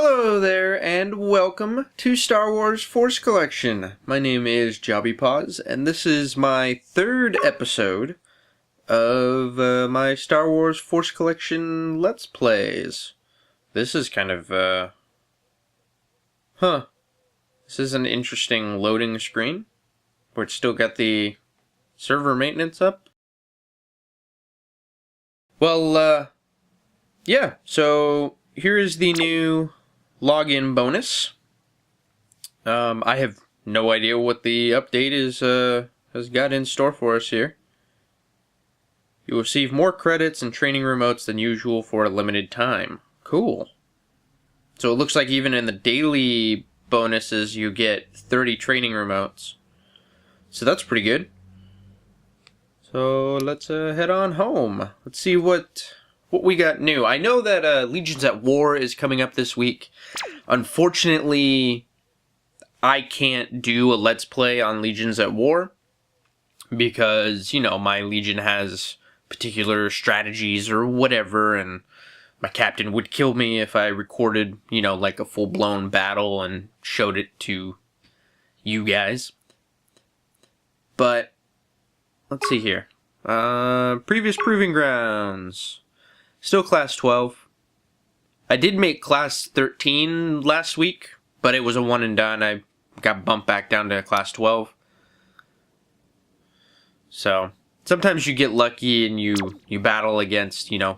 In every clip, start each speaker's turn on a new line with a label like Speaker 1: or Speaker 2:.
Speaker 1: Hello there, and welcome to Star Wars Force Collection. My name is Jobby Paws, and this is my third episode of my Star Wars Force Collection Let's Plays. This is kind of, This is an interesting loading screen, where it's still got the server maintenance up. Well, yeah, so here is the new login bonus. I have no idea what the update has got in store for us here. You will receive more credits and training remotes than usual for a limited time. Cool. So it looks like even in the daily bonuses you get 30 training remotes. So that's pretty good. So let's head on home. Let's see what we got new. I know that Legions at War is coming up this week. Unfortunately, I can't do a Let's Play on Legions at War because, you know, my Legion has particular strategies or whatever, and my captain would kill me if I recorded, you know, like a full-blown battle and showed it to you guys. But, let's see here. Previous Proving Grounds. Still Class 12. I did make Class 13 last week, but it was a one and done. I got bumped back down to Class 12. So, sometimes you get lucky and you battle against, you know,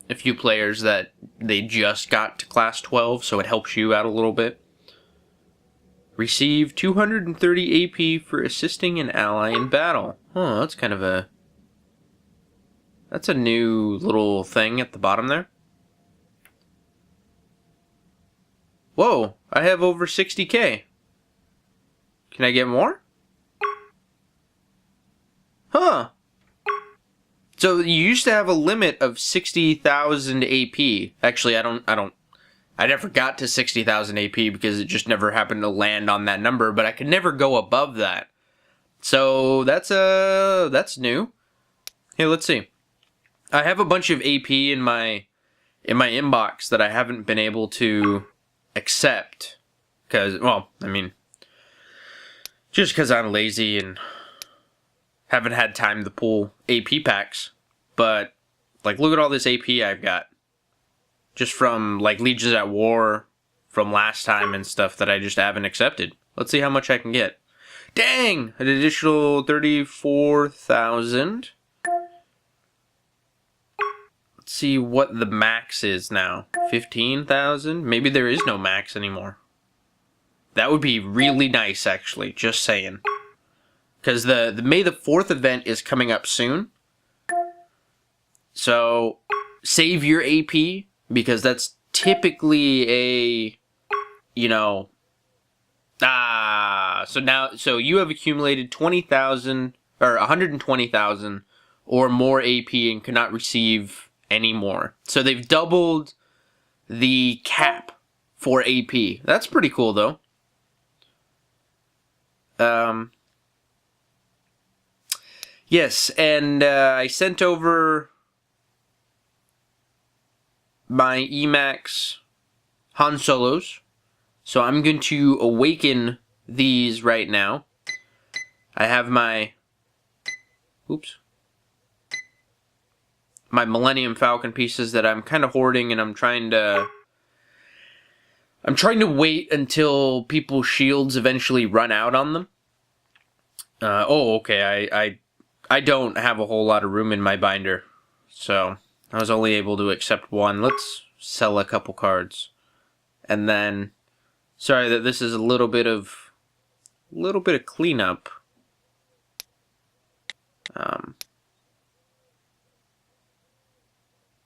Speaker 1: a few players that they just got to Class 12, so it helps you out a little bit. Receive 230 AP for assisting an ally in battle. Oh, that's kind of a... That's a new little thing at the bottom there. Whoa, I have over 60k. Can I get more? Huh. So you used to have a limit of 60,000 AP. Actually, I never got to 60,000 AP because it just never happened to land on that number, but I could never go above that. So that's new. Here, let's see. I have a bunch of AP in my inbox that I haven't been able to accept because, well, I mean, just because I'm lazy and haven't had time to pull AP packs. But, like, look at all this AP I've got. Just from, like, Legions at War from last time and stuff that I just haven't accepted. Let's see how much I can get. Dang! An additional 34,000. Let's see what the max is now. 15,000? Maybe there is no max anymore. That would be really nice, actually. Just saying. Because the May the 4th event is coming up soon. So, save your AP, because that's typically a, you know... So you have accumulated 20,000, or 120,000, or more AP and cannot receive any more. So they've doubled the cap for AP. That's pretty cool, though. Yes, and I sent over my Emacs Han Solos. So I'm going to awaken these right now. I have my... Oops. My Millennium Falcon pieces that I'm kind of hoarding, and I'm trying to wait until people's shields eventually run out on them. Okay, I don't have a whole lot of room in my binder, so I was only able to accept one. Let's sell a couple cards. And then, sorry that this is a little bit of cleanup.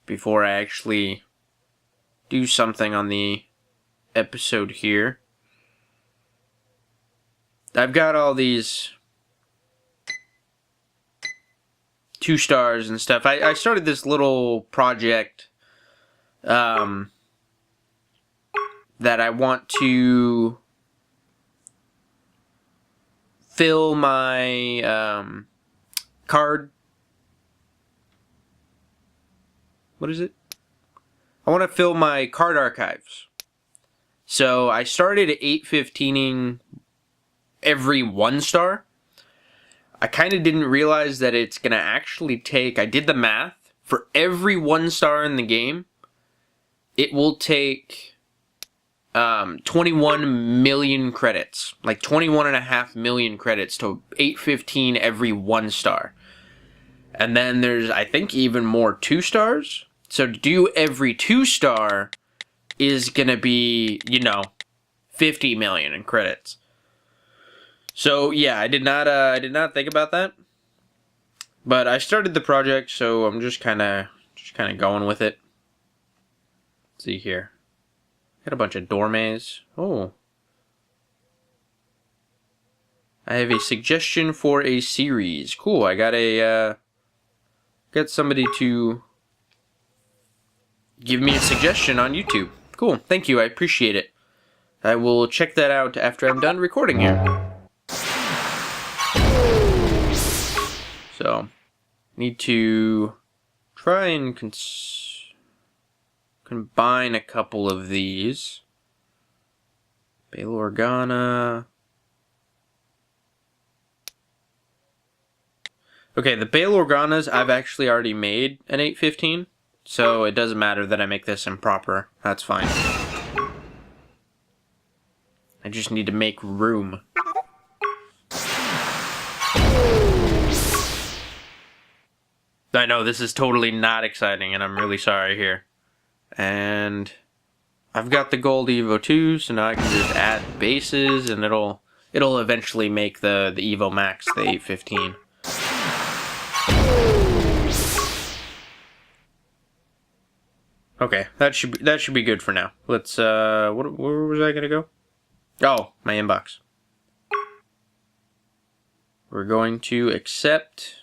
Speaker 1: Before I actually do something on the episode here. I've got all these 2 stars and stuff. I started this little project that I want to fill my card. What is it? I want to fill my card archives. So I started 815ing every 1 star. I kind of didn't realize that it's going to actually take, I did the math, for every 1 star in the game, it will take 21 million credits. Like 21.5 million credits to 815 every 1 star. And then there's, I think, even more 2 stars. So to do every 2 star is going to be, 50 million in credits. So yeah, I did not think about that. But I started the project, so I'm just kind of going with it. Let's see here. Got a bunch of dormes. Oh. I have a suggestion for a series. Cool. I got got somebody to give me a suggestion on YouTube. Cool. Thank you. I appreciate it. I will check that out after I'm done recording here. So, need to try and combine a couple of these. Bail Organa. Okay, the Bail Organas I've actually already made an 815, so it doesn't matter that I make this improper. That's fine. I just need to make room. I know, this is totally not exciting, and I'm really sorry here. And I've got the gold Evo 2, so now I can just add bases, and it'll eventually make the Evo Max the 815. Okay, that should be good for now. Let's where was I gonna go? Oh, my inbox. We're going to accept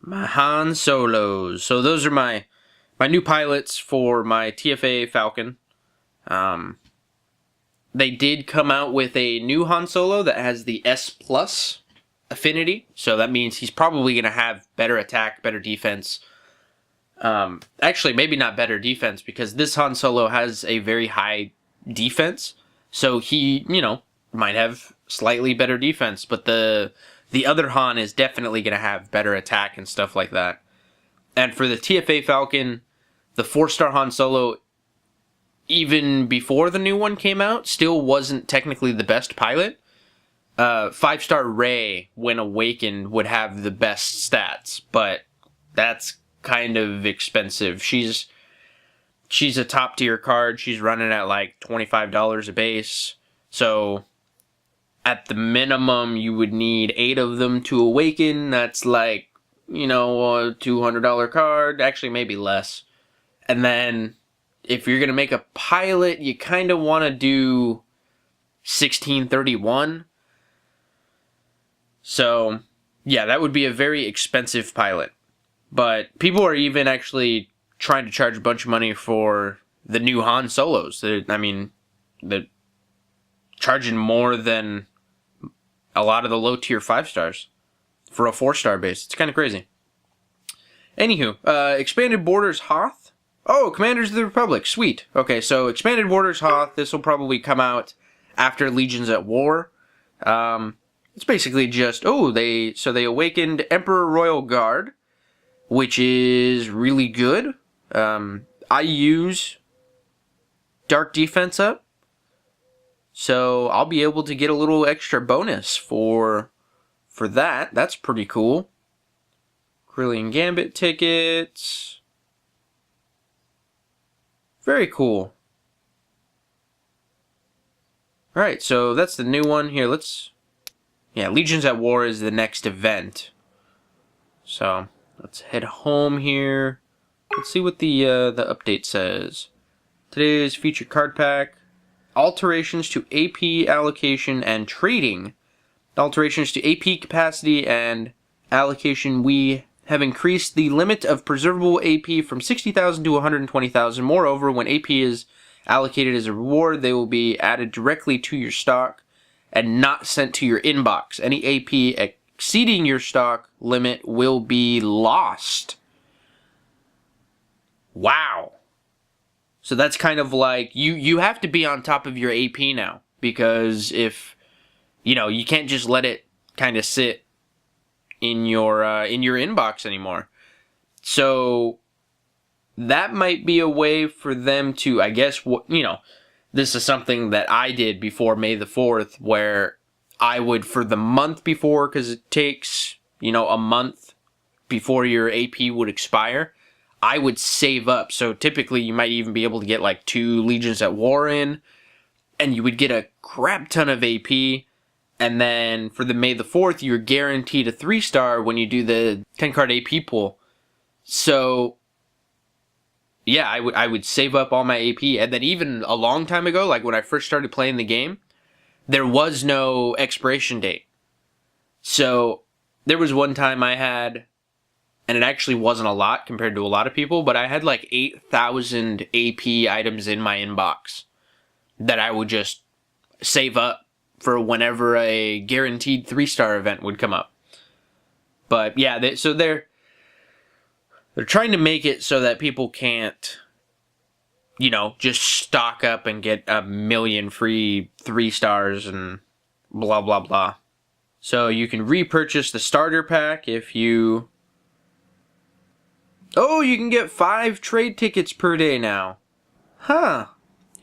Speaker 1: my Han Solos. So those are my new pilots for my TFA Falcon. They did come out with a new Han Solo that has the S Plus affinity. So that means he's probably going to have better attack, better defense. Actually, maybe not better defense, because this Han Solo has a very high defense. So he, might have slightly better defense. But the other Han is definitely going to have better attack and stuff like that. And for the TFA Falcon, the 4-star Han Solo, even before the new one came out, still wasn't technically the best pilot. 5-star Rey, when awakened, would have the best stats, but that's kind of expensive. She's a top tier card. She's running at like $25 a base. So at the minimum, you would need 8 of them to awaken. That's like, a $200 card. Actually, maybe less. And then if you're going to make a pilot, you kind of want to do 1631. So, yeah, that would be a very expensive pilot. But people are even actually trying to charge a bunch of money for the new Han Solos. They're charging more than a lot of the low-tier 5-stars for a 4-star base. It's kind of crazy. Anywho, Expanded Borders Hoth. Oh, Commanders of the Republic. Sweet. Okay, so Expanded Borders Hoth. This will probably come out after Legions at War. It's basically just, they awakened Emperor Royal Guard, which is really good. I use Dark Defense up, so I'll be able to get a little extra bonus for that. That's pretty cool. Corellian Gambit tickets. Very cool. Alright, so that's the new one. Here, Legions at War is the next event. So, let's head home here. Let's see what the update says. Today's featured card pack. Alterations to AP allocation and trading. Alterations to AP capacity and allocation. We have increased the limit of preservable AP from 60,000 to 120,000. Moreover, when AP is allocated as a reward, they will be added directly to your stock and not sent to your inbox. Any AP exceeding your stock limit will be lost. Wow. So that's kind of like, you have to be on top of your AP now, because if, you can't just let it kind of sit in your inbox anymore. So that might be a way for them to, I guess, this is something that I did before May the 4th, where I would, for the month before, because it takes, a month before your AP would expire, I would save up. So typically you might even be able to get like 2 Legions at War in, and you would get a crap ton of AP. And then for the May the 4th, you're guaranteed a 3-star when you do the 10-card AP pool. So yeah, I would save up all my AP. And then even a long time ago, like when I first started playing the game, there was no expiration date. So there was one time I had, and it actually wasn't a lot compared to a lot of people, but I had like 8,000 AP items in my inbox that I would just save up for whenever a guaranteed 3-star event would come up. But yeah, they're trying to make it so that people can't, just stock up and get 1 million free 3-stars and blah, blah, blah. So you can repurchase the starter pack if you... Oh, you can get 5 trade tickets per day now. Huh.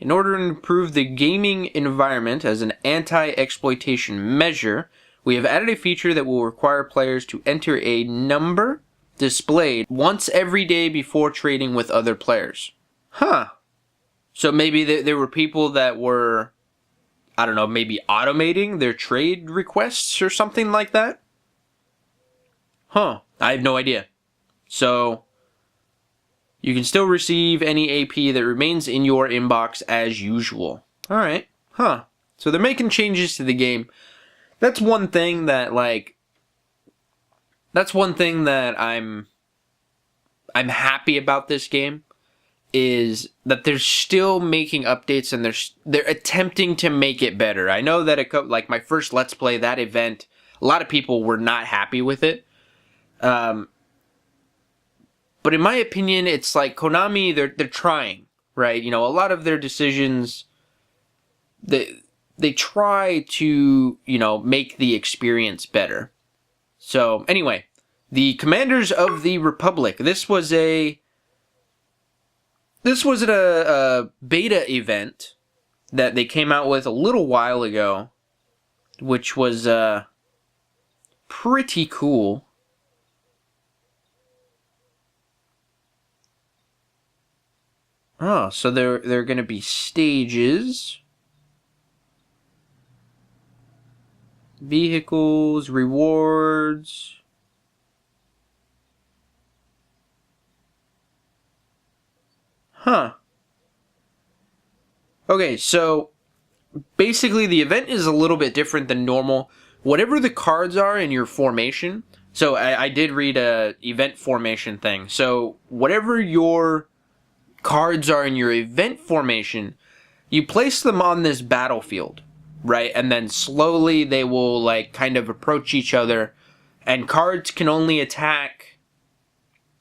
Speaker 1: In order to improve the gaming environment as an anti-exploitation measure, we have added a feature that will require players to enter a number displayed once every day before trading with other players. Huh. So maybe there were people that were, I don't know, maybe automating their trade requests or something like that? Huh. I have no idea. So you can still receive any AP that remains in your inbox as usual. Alright. Huh. So they're making changes to the game. That's one thing that, I'm happy about this game, is that they're still making updates and they're attempting to make it better. I know that like my first Let's Play, that event, a lot of people were not happy with it. But in my opinion, it's like Konami, they're trying, right? A lot of their decisions, they try to, make the experience better. So anyway, the Commanders of the Republic. This was a beta event that they came out with a little while ago, which was pretty cool. Oh, so there are going to be stages, vehicles, rewards. Huh. Okay, so basically the event is a little bit different than normal. Whatever the cards are in your formation, so I did read a event formation thing. So whatever your cards are in your event formation, you place them on this battlefield, right? And then slowly they will kind of approach each other, and cards can only attack,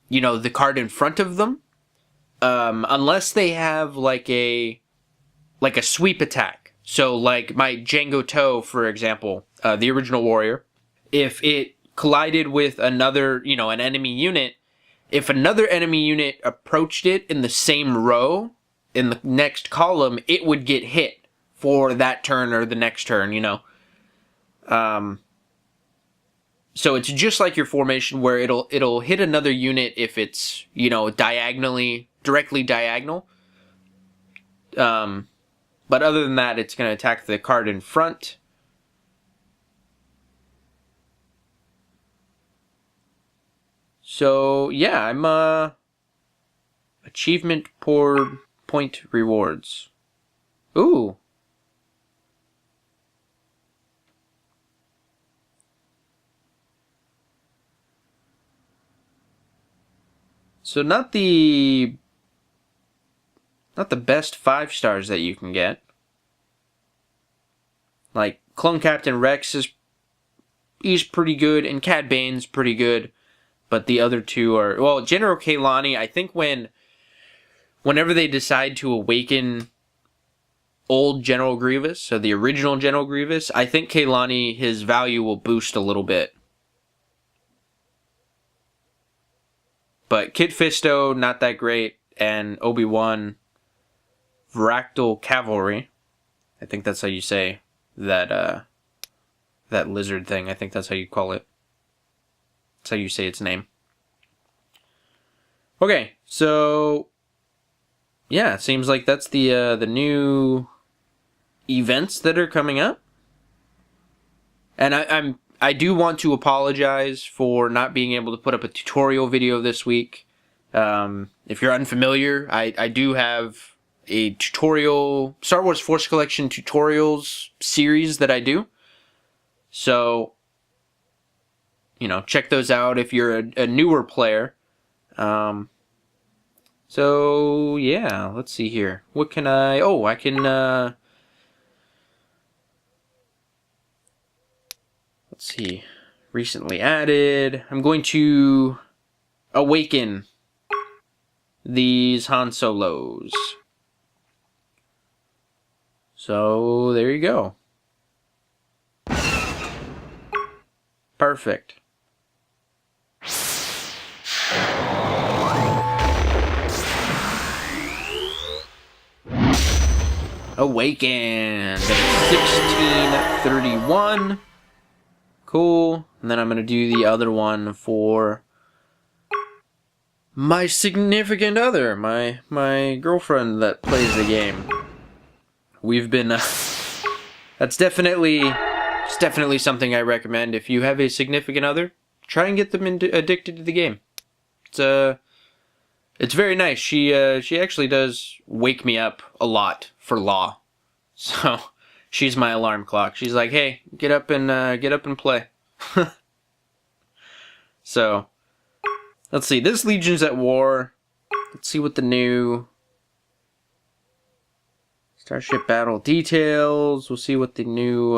Speaker 1: the card in front of them, unless they have a sweep attack. So like my Django Toe, for example, the original warrior, if it collided with another, an enemy unit, if another enemy unit approached it in the same row, in the next column, it would get hit for that turn or the next turn, So it's just like your formation where it'll hit another unit if it's, directly diagonal. But other than that, it's going to attack the card in front. So, yeah, I'm, achievement point rewards. Ooh. So not the best 5 stars that you can get. Like, Clone Captain Rex he's pretty good, and Cad Bane's pretty good. But the other two are... Well, General Kaylani, I think when whenever they decide to awaken old General Grievous, so the original General Grievous, I think Kaylani, his value will boost a little bit. But Kit Fisto, not that great, and Obi-Wan, Vractal Cavalry, I think that's how you say that, that lizard thing. I think that's how you call it. That's how you say its name. Okay, so yeah, it seems like that's the new events that are coming up. And I do want to apologize for not being able to put up a tutorial video this week. If you're unfamiliar, I do have a tutorial, Star Wars Force Collection tutorials series that I do. So, you know, check those out if you're a newer player. So, yeah, let's see here. What can I... Oh, I can... Let's see. Recently added. I'm going to awaken these Han Solos. So, there you go. Perfect. Awaken. 1631. Cool. And then I'm going to do the other one for my significant other, my girlfriend that plays the game. We've been it's definitely something I recommend. If you have a significant other, try and get them addicted to the game. It's very nice. She actually does wake me up a lot for law. So she's my alarm clock. She's like, "Hey, get up and play." So let's see. This Legion's at War. Let's see what the new Starship Battle details. We'll see what the new.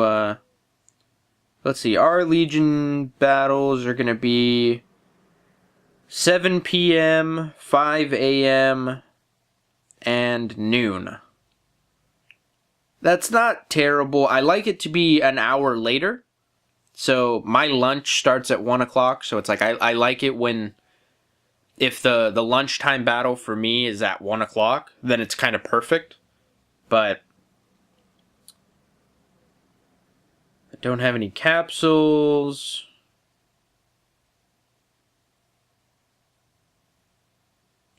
Speaker 1: Let's see. Our Legion battles are gonna be 7 p.m., 5 a.m., and noon. That's not terrible. I like it to be an hour later. So my lunch starts at 1 o'clock. So it's like I like it when... If the lunchtime battle for me is at 1 o'clock, then it's kind of perfect. But... I don't have any capsules...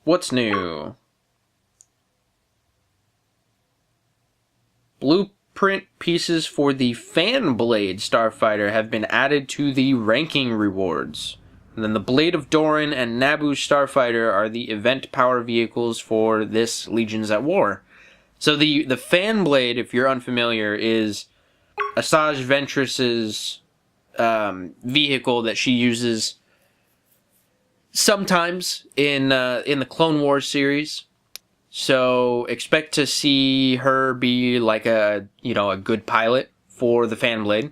Speaker 1: What's new? Blueprint pieces for the Fan Blade Starfighter have been added to the ranking rewards. And then the Blade of Doran and Naboo Starfighter are the event power vehicles for this Legions at War. So the Fan Blade, if you're unfamiliar, is Asajj Ventress's vehicle that she uses sometimes in the Clone Wars series. So expect to see her be like a good pilot for the Fan Blade.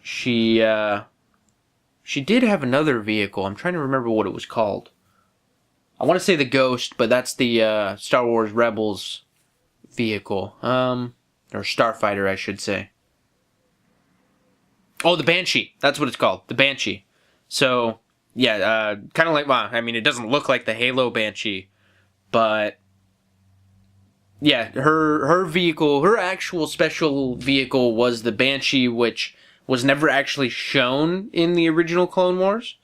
Speaker 1: She did have another vehicle. I'm trying to remember what it was called. I want to say the Ghost, but that's the Star Wars Rebels vehicle. Or Starfighter, I should say. Oh, the Banshee. That's what it's called. The Banshee. So, yeah, kind of like, well, I mean, it doesn't look like the Halo Banshee, but yeah, her vehicle, her actual special vehicle was the Banshee, which was never actually shown in the original Clone Wars.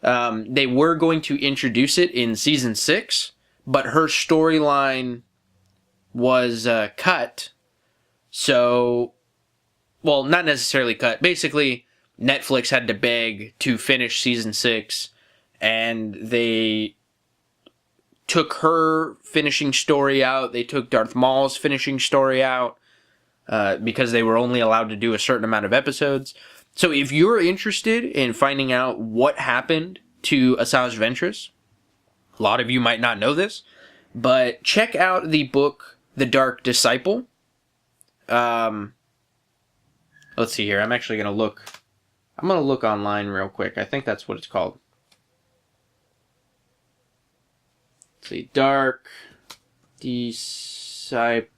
Speaker 1: They were going to introduce it in Season 6, but her storyline was cut. So, well, not necessarily cut. Basically, Netflix had to beg to finish Season 6, and they took her finishing story out. They took Darth Maul's finishing story out because they were only allowed to do a certain amount of episodes. So if you're interested in finding out what happened to Asajj Ventress, a lot of you might not know this, but check out the book The Dark Disciple. Let's see here. I'm actually going to look. I'm going to look online real quick. I think that's what it's called. see, Dark Disciple.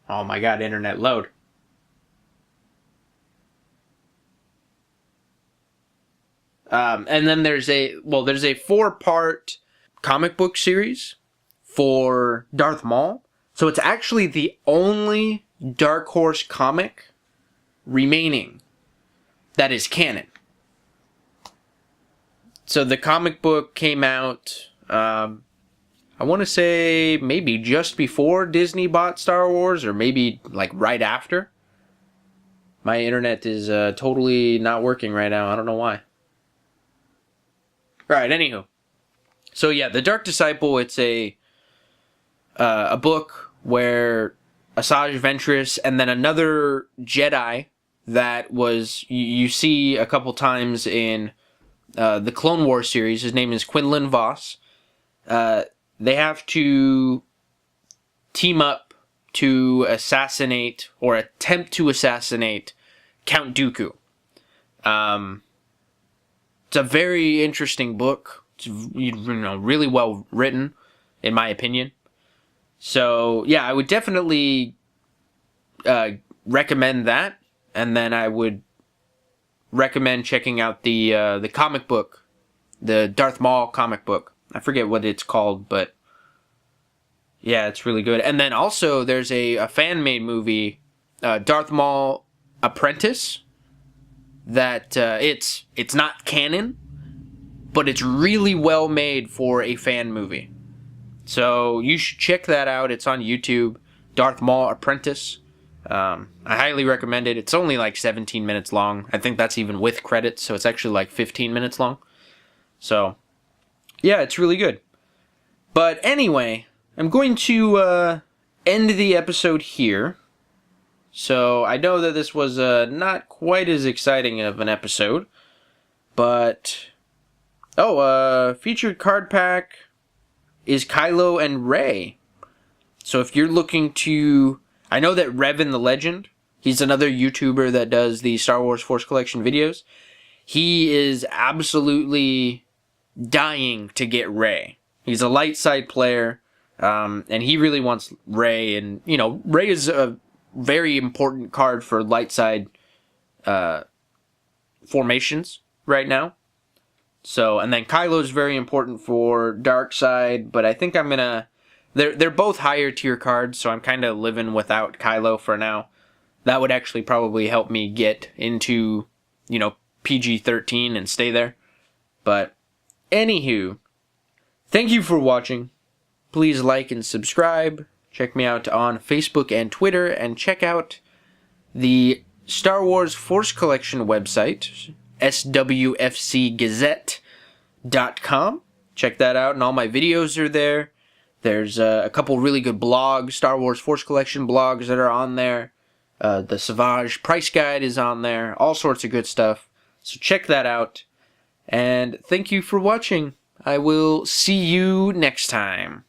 Speaker 1: Oh my god, internet load. And then there's a 4-part comic book series for Darth Maul. So it's actually the only Dark Horse comic remaining that is canon. So the comic book came out, I want to say maybe just before Disney bought Star Wars, or maybe like right after. My internet is totally not working right now. I don't know why. Right, anywho. So yeah, The Dark Disciple, it's a book where Asajj Ventress and then another Jedi that was you see a couple times in the Clone Wars series. His name is Quinlan Vos. They have to team up to assassinate or attempt to assassinate Count Dooku. It's a very interesting book. It's really well written, in my opinion. So yeah, I would definitely recommend that, and then I would recommend checking out the comic book, the Darth Maul comic book. I forget what it's called, but yeah, it's really good. And then also there's a fan-made movie, Darth Maul Apprentice, that it's not canon, but it's really well made for a fan movie. So you should check that out. It's on YouTube, Darth Maul Apprentice. I highly recommend it. It's only like 17 minutes long. I think that's even with credits, so it's actually like 15 minutes long. So yeah, it's really good. But anyway, I'm going to end the episode here. So I know that this was not quite as exciting of an episode, but featured card pack is Kylo and Rey. So if you're looking to, I know that Revan the Legend, he's another YouTuber that does the Star Wars Force Collection videos. He is absolutely dying to get Rey. He's a light side player, and he really wants Rey, and Rey is a very important card for light side formations right now. So, and then Kylo's very important for dark side, but I think I'm gonna, they're both higher tier cards, so I'm kind of living without Kylo for now. That would actually probably help me get into, PG-13 and stay there. But anywho, thank you for watching. Please like and subscribe. Check me out on Facebook and Twitter, and check out the Star Wars Force Collection website, swfcgazette.com. Check that out, and all my videos are there. There's a couple really good blogs, Star Wars Force Collection blogs that are on there. The Savage Price Guide is on there. All sorts of good stuff. So check that out. And thank you for watching. I will see you next time.